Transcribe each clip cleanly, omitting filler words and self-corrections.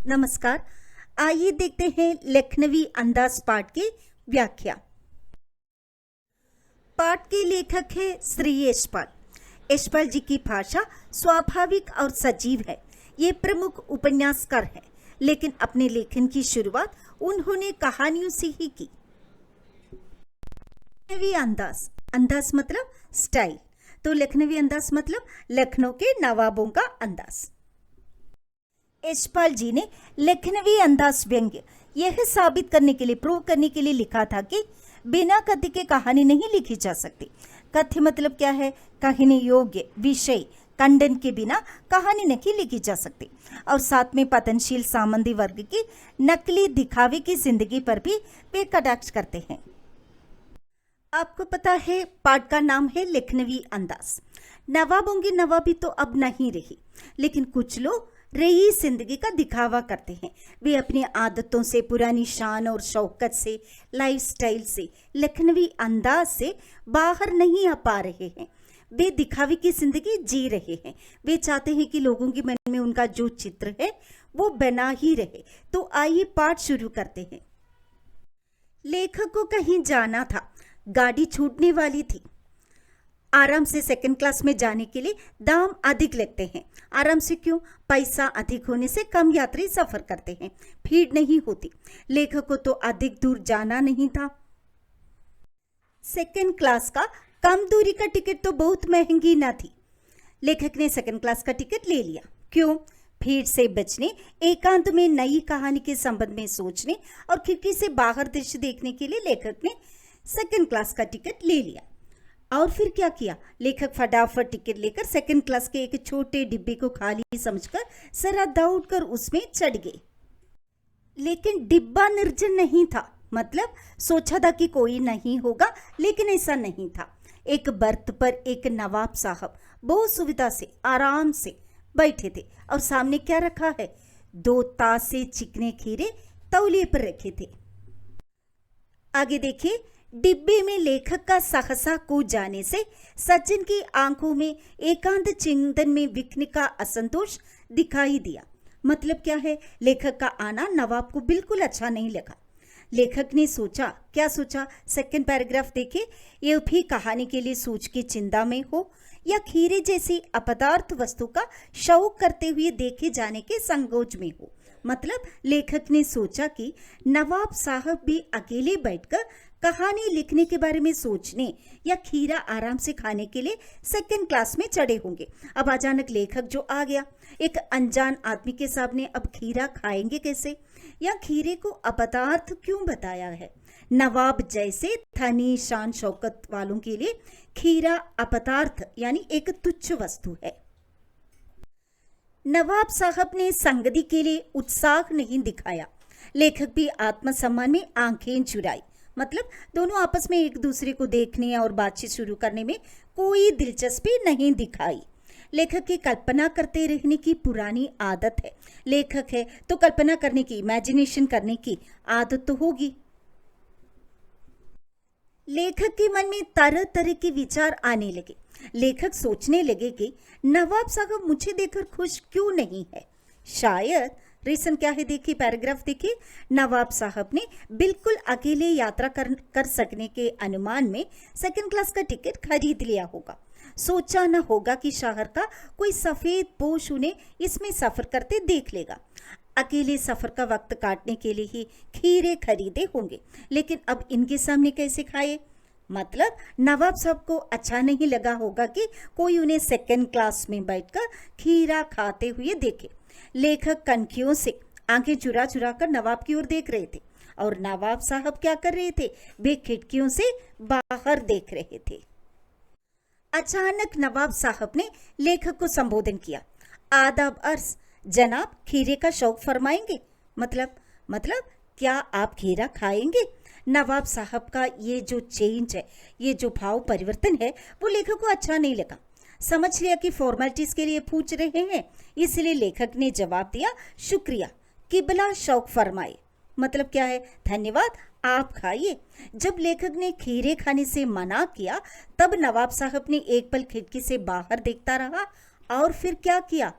नमस्कार। आइए देखते हैं लखनवी अंदाज पाठ की व्याख्या। पाठ के लेखक है श्री यशपाल। यशपाल जी की भाषा स्वाभाविक और सजीव है। ये प्रमुख उपन्यासकार हैं, लेकिन अपने लेखन की शुरुआत उन्होंने कहानियों से ही की। लखनवी अंदाज, अंदाज मतलब स्टाइल, तो लखनवी अंदाज मतलब लखनऊ के नवाबों का अंदाज। यशपाल जी ने लखनवी अंदाज व्यंग्य यह साबित करने के लिए, प्रूव करने के लिए लिखा था कि बिना कथ्य के कहानी नहीं लिखी जा सकती। कथ्य मतलब क्या है? कहने योग्य विषय खंडन के बिना कहानी नहीं लिखी जा सकती। और साथ में पतनशील सामंती वर्ग की नकली दिखावे की जिंदगी पर भी वे कटाक्ष करते हैं। आपको पता है पाठ का नाम है लखनवी अंदाज। नवाबों की नवाबी तो अब नहीं रही, लेकिन कुछ लोग रही जिंदगी का दिखावा करते हैं। वे अपनी आदतों से, पुरानी शान और शौकत से, लाइफस्टाइल से, लखनवी अंदाज से बाहर नहीं आ पा रहे हैं। वे दिखावे की जिंदगी जी रहे हैं। वे चाहते हैं कि लोगों के मन में उनका जो चित्र है वो बना ही रहे। तो आइए पाठ शुरू करते हैं। लेखक को कहीं जाना था, गाड़ी छूटने वाली थी। आराम से सेकंड क्लास में जाने के लिए दाम अधिक लगते हैं। आराम से क्यों? पैसा अधिक होने से कम यात्री सफर करते हैं, भीड़ नहीं होती। लेखक को तो अधिक दूर जाना नहीं था। सेकंड क्लास का कम दूरी का टिकट तो बहुत महंगी ना थी। लेखक ने सेकंड क्लास का टिकट ले लिया। क्यों? भीड़ से बचने, एकांत में नई कहानी के संबंध में सोचने और खिड़की से बाहर दृश्य देखने के लिए लेखक ने सेकंड क्लास का टिकट ले लिया। और फिर क्या किया? लेखक फटाफट टिकट लेकर सेकंड क्लास के एक छोटे डिब्बे को खाली समझकर जरा दौड़कर उसमें चढ़ गए। लेकिन डिब्बा निर्जन नहीं था। मतलब सोचा था कि कोई नहीं होगा, लेकिन ऐसा नहीं था। एक बर्थ पर एक नवाब साहब बहुत सुविधा से, आराम से बैठे थे। और सामने क्या रखा है? 2 तासे चिकने खीरे तौलिए पर रखे थे। आगे देखिए। डिब्बे में लेखक का सहसा कूद जाने से सज्जन की आंखों में एकांत चिंतन में विघ्न का असंतोष दिखाई दिया। मतलब क्या है? लेखक का आना नवाब को बिल्कुल अच्छा नहीं लगा। लेखक ने सोचा, क्या सोचा? सेकंड पैराग्राफ देखिए। ये भी कहानी के लिए सोच की चिंता में हो या खीरे जैसी अपदार्थ वस्तु का शौक करते हुए देखे जाने के संकोच में हो। मतलब लेखक ने सोचा कि नवाब साहब भी अकेले बैठकर कहानी लिखने के बारे में सोचने या खीरा आराम से खाने के लिए सेकंड क्लास में चढ़े होंगे। अब अचानक लेखक जो आ गया, एक अनजान आदमी के सामने, अब खीरा खाएंगे कैसे? या खीरे को अपदार्थ क्यों बताया है? नवाब जैसे धनी शान शौकत वालों के लिए खीरा अपदार्थ यानी एक तुच्छ वस्तु है। नवाब साहब ने संगति के लिए उत्साह नहीं दिखाया। लेखक भी आत्मसम्मान में आंखें चुराई। मतलब दोनों आपस में एक दूसरे को देखने और बातचीत शुरू करने में कोई दिलचस्पी नहीं दिखाई। लेखक की कल्पना करते रहने की पुरानी आदत है। लेखक है तो कल्पना करने की, इमेजिनेशन करने की आदत तो होगी। लेखक के मन में तरह तरह के विचार आने लगे। लेखक सोचने लगे कि नवाब साहब मुझे देखकर खुश क्यों नहीं है। शायद रीजन क्या है? देखिए पैराग्राफ देखिए। नवाब साहब ने बिल्कुल अकेले यात्रा कर सकने के अनुमान में सेकंड क्लास का टिकट खरीद लिया होगा। सोचा न होगा कि शहर का कोई सफेद पोश उन्हें इसमें सफर करते देख लेगा। अकेले सफर का वक्त काटने के लिए ही खीरे खरीदे होंगे, लेकिन अब इनके सामने कैसे खाए? मतलब नवाब साहब को अच्छा नहीं लगा होगा कि कोई उन्हें सेकंड क्लास में बैठकर खीरा खाते हुए देखे। लेखक कनखियों से आंखें चुरा चुरा कर नवाब की ओर देख रहे थे। और नवाब साहब क्या कर रहे थे? वे खिड़कियों से बाहर देख रहे थे। अचानक नवाब साहब ने लेखक को संबोधन किया। आदाब अर्ज, जनाब खीरे का शौक फरमाएंगे? मतलब क्या आप खीरा खाएंगे? नवाब साहब का ये जो चेंज है, ये जो भाव परिवर्तन है, वो लेखक को अच्छा नहीं लगा। समझ लिया कि फॉर्मेलिटीज के लिए पूछ रहे हैं, इसलिए लेखक ने जवाब दिया, शुक्रिया, किबला शौक फरमाए। मतलब क्या है? धन्यवाद, आप खाइए। जब लेखक ने खीरे खाने से मना किया, तब नवाब साहब ने एक पल खिड़की से बाहर देखता रहा और फिर क्या किया?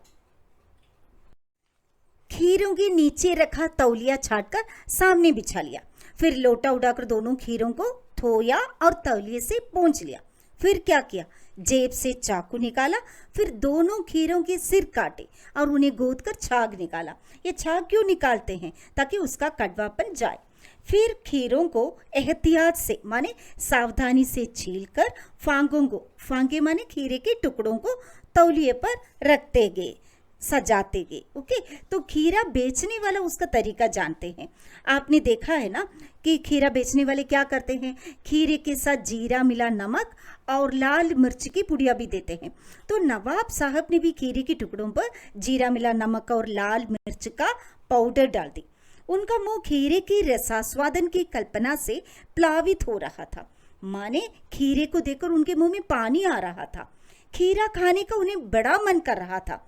खीरों के नीचे रखा तौलिया छाटकर सामने बिछा लिया। फिर लोटा उड़ाकर दोनों खीरों को धोया और तौलिए से पोंछ लिया। फिर क्या किया, जेब से चाकू निकाला, फिर दोनों खीरों के सिर काटे और उन्हें गोद कर छाग निकाला। ये छाग क्यों निकालते हैं? ताकि उसका कड़वापन जाए। फिर खीरों को एहतियात से माने सावधानी से छीलकर फांगों को, फांगे माने खीरे के टुकड़ों को तौलिए पर रखते गए, सजाते गए। ओके, तो खीरा बेचने वाला उसका तरीका जानते हैं। आपने देखा है ना कि खीरा बेचने वाले क्या करते हैं, खीरे के साथ जीरा मिला नमक और लाल मिर्च की पुड़िया भी देते हैं। तो नवाब साहब ने भी खीरे के टुकड़ों पर जीरा मिला नमक और लाल मिर्च का पाउडर डाल दी। उनका मुंह खीरे की रसास्वादन की कल्पना से प्लावित हो रहा था, माने खीरे को देखकर उनके मुंह में पानी आ रहा था। खीरा खाने का उन्हें बड़ा मन कर रहा था।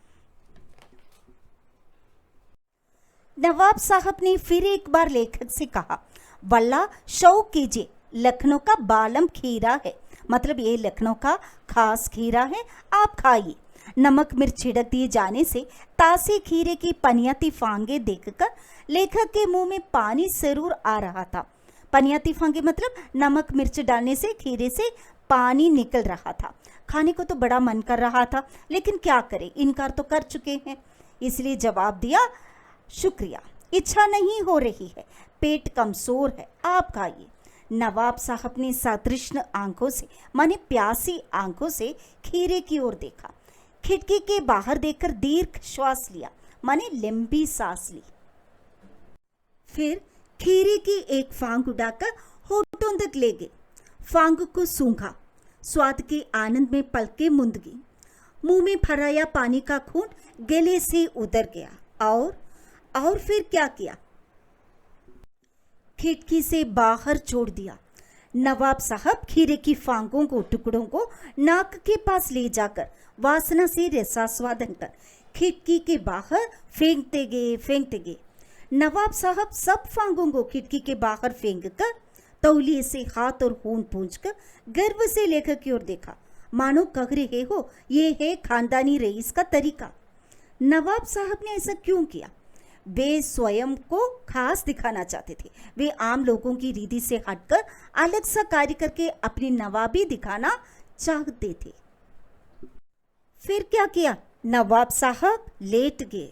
नवाब साहब ने फिर एक बार लेखक से कहा, वल्ला शौक कीजिए, लखनऊ का बालम खीरा है, मतलब ये लखनऊ का खास खीरा है, आप खाइए। नमक मिर्च छिड़क दिए जाने से तासे खीरे की पनियाती फांगे देखकर लेखक के मुंह में पानी जरूर आ रहा था। पनियाती फांगे मतलब नमक मिर्च डालने से खीरे से पानी निकल रहा था। खाने को तो बड़ा मन कर रहा था, लेकिन क्या करें, इनकार तो कर चुके हैं। इसलिए जवाब दिया, शुक्रिया, इच्छा नहीं हो रही है, पेट कमजोर है, आप खाइए। नवाब साहब ने सतृष्ण आंखों से माने प्यासी आंखों से खीरे की ओर देखा। खिड़की के बाहर देखकर दीर्घ श्वास लिया, माने लंबी सांस ली। फिर खीरे की एक फांग उड़ाकर होठों तक ले गए। फांग को सूंघा, स्वाद के आनंद में पलके मुंद गई। मुंह में भराया पानी का खूंट गले से उतर गया और फिर क्या किया, खिड़की से बाहर छोड़ दिया। नवाब साहब खीरे की फांगों को, टुकड़ों को नाक के पास ले जाकर वासना से रसास्वादन कर खिड़की के बाहर फेंकते गए। नवाब साहब सब फांगों को खिड़की के बाहर फेंक कर तौलिए से हाथ और खून पूंछकर गर्व से लेखक की ओर देखा, मानो कह रहे हो ये है खानदानी रईस का तरीका। नवाब साहब ने ऐसा क्यों किया? वे स्वयं को खास दिखाना चाहते थे। वे आम लोगों की रीति से हटकर अलग सा कार्य करके अपनी नवाबी दिखाना चाहते थे। फिर क्या किया, नवाब साहब लेट गए।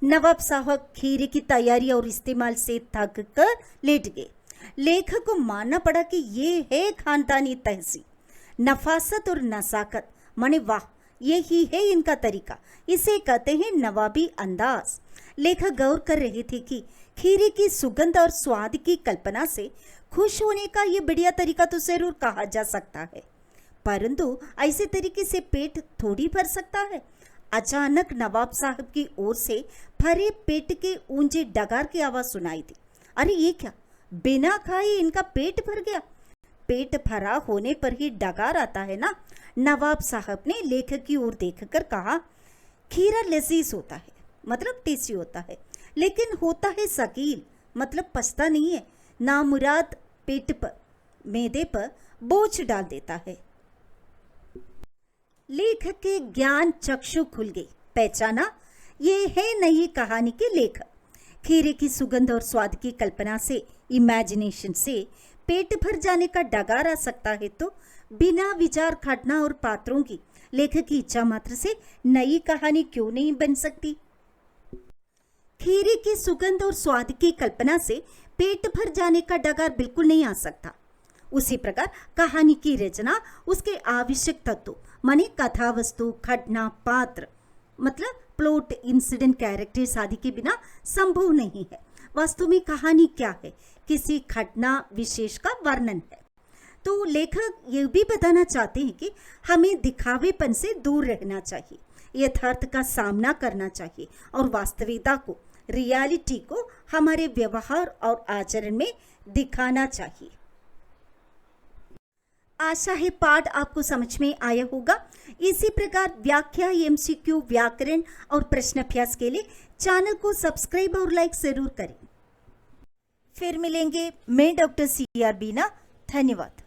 नवाब साहब खीरे की तैयारी और इस्तेमाल से थक कर लेट गए। लेखक को मानना पड़ा कि ये है खानदानी तहसीन, नफासत और नसाकत, माने वाह, यही है इनका तरीका, इसे कहते हैं नवाबी अंदाज। लेखक गौर कर रहे थे कि खीरे की सुगंध और स्वाद की कल्पना से खुश होने का ये बढ़िया तरीका तो जरूर कहा जा सकता है, परंतु ऐसे तरीके से पेट थोड़ी भर सकता है। अचानक नवाब साहब की ओर से भरे पेट के ऊंचे डगार की आवाज सुनाई दी। अरे ये क्या, बिना खाए इनका पेट भर गया? पेट भरा होने पर ही डगार आता है ना। नवाब साहब ने लेखक की ओर देखकर कहा, खीरा लजीज होता है, मतलब टेस्टी होता है, लेकिन होता है सकील, मतलब पचता नहीं है, नामुराद पेट पर, मैदे पर बोझ डाल देता है। लेखक के ज्ञान चक्षु खुल गई, पहचाना ये है नई कहानी के लेखक। खीरे की सुगंध और स्वाद की कल्पना से, इमेजिनेशन से पेट भर जाने का डगार आ सकता है, तो बिना विचार घटना और पात्रों की लेखक की इच्छा मात्र से नई कहानी क्यों नहीं बन सकती? खीरे की सुगंध और स्वाद की कल्पना से पेट भर जाने का डगार बिल्कुल नहीं आ सकता। उसी प्रकार कहानी की रचना उसके आवश्यक तत्व माने कथा वस्तु, घटना, पात्र, मतलब प्लॉट, इंसिडेंट, कैरेक्टर्स आदि के बिना संभव नहीं है। वास्तव में कहानी क्या है? किसी घटना विशेष का वर्णन है। तो लेखक ये भी बताना चाहते हैं कि हमें दिखावेपन से दूर रहना चाहिए, यथार्थ का सामना करना चाहिए और वास्तविकता को, रियलिटी को हमारे व्यवहार और आचरण में दिखाना चाहिए। आशा है पाठ आपको समझ में आया होगा। इसी प्रकार व्याख्या, एमसीक्यू, व्याकरण और प्रश्न अभ्यास के लिए चैनल को सब्सक्राइब और लाइक जरूर करें। फिर मिलेंगे। मैं डॉक्टर CR बीना। धन्यवाद।